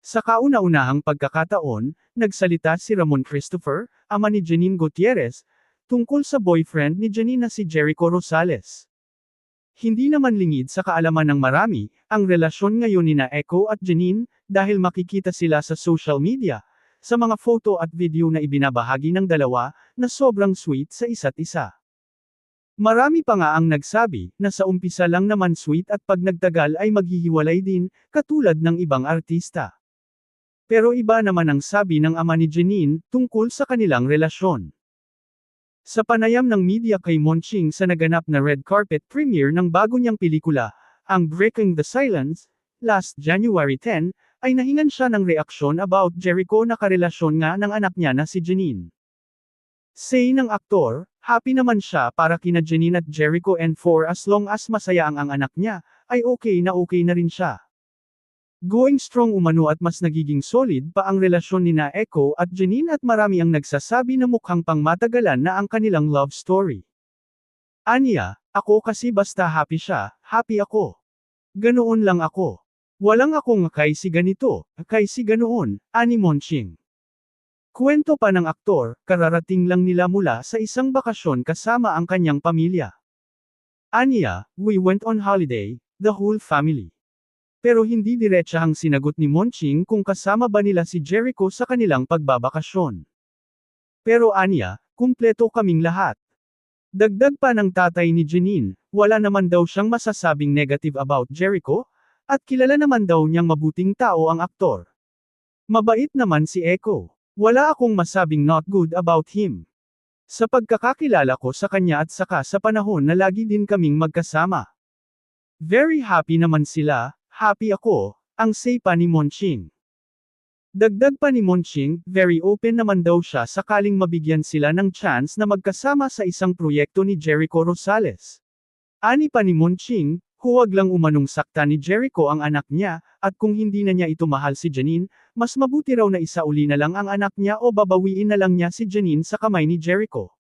Sa kauna-unahang pagkakataon, nagsalita si Ramon Christopher, ama ni Janine Gutierrez, tungkol sa boyfriend ni Janine na si Jericho Rosales. Hindi naman lingid sa kaalaman ng marami, ang relasyon ngayon nina Echo at Janine, dahil makikita sila sa social media, sa mga photo at video na ibinabahagi ng dalawa, na sobrang sweet sa isa't isa. Marami pa nga ang nagsabi, na sa umpisa lang naman sweet at pag nagtagal ay maghihiwalay din, katulad ng ibang artista. Pero iba naman ang sabi ng ama ni Janine, tungkol sa kanilang relasyon. Sa panayam ng media kay Monching sa naganap na red carpet premiere ng bago niyang pelikula, ang Breaking the Silence, last January 10, ay nahingan siya ng reaksyon about Jericho na karelasyon nga ng anak niya na si Janine. Say ng aktor, happy naman siya para kina Janine at Jericho and for as long as masaya ang anak niya, ay okay na rin siya. Going strong umano at mas nagiging solid pa ang relasyon nina Echo at Janine at marami ang nagsasabi na mukhang pangmatagalan na ang kanilang love story. Aniya, ako kasi basta happy siya, happy ako. Ganoon lang ako. Walang akong kay si ganito, kay si ganoon, ani Monching. Kwento pa ng aktor, kararating lang nila mula sa isang bakasyon kasama ang kanyang pamilya. Aniya, we went on holiday, the whole family. Pero hindi diretsahang sinagot ni Monching kung kasama ba nila si Jericho sa kanilang pagbabakasyon. Pero aniya, kumpleto kaming lahat. Dagdag pa ng tatay ni Janine, wala naman daw siyang masasabing negative about Jericho, at kilala naman daw niyang mabuting tao ang aktor. Mabait naman si Echo. Wala akong masabing not good about him. Sa pagkakakilala ko sa kanya at saka sa panahon na lagi din kaming magkasama. Very happy naman sila. Happy ako, ang say pa ni Monching. Dagdag pa ni Monching, very open naman daw siya sakaling mabigyan sila ng chance na magkasama sa isang proyekto ni Jericho Rosales. Ani pa ni Monching, huwag lang umanong sakta ni Jericho ang anak niya, at kung hindi na niya ito mahal si Janine, mas mabuti raw na isauli na lang ang anak niya o babawiin na lang niya si Janine sa kamay ni Jericho.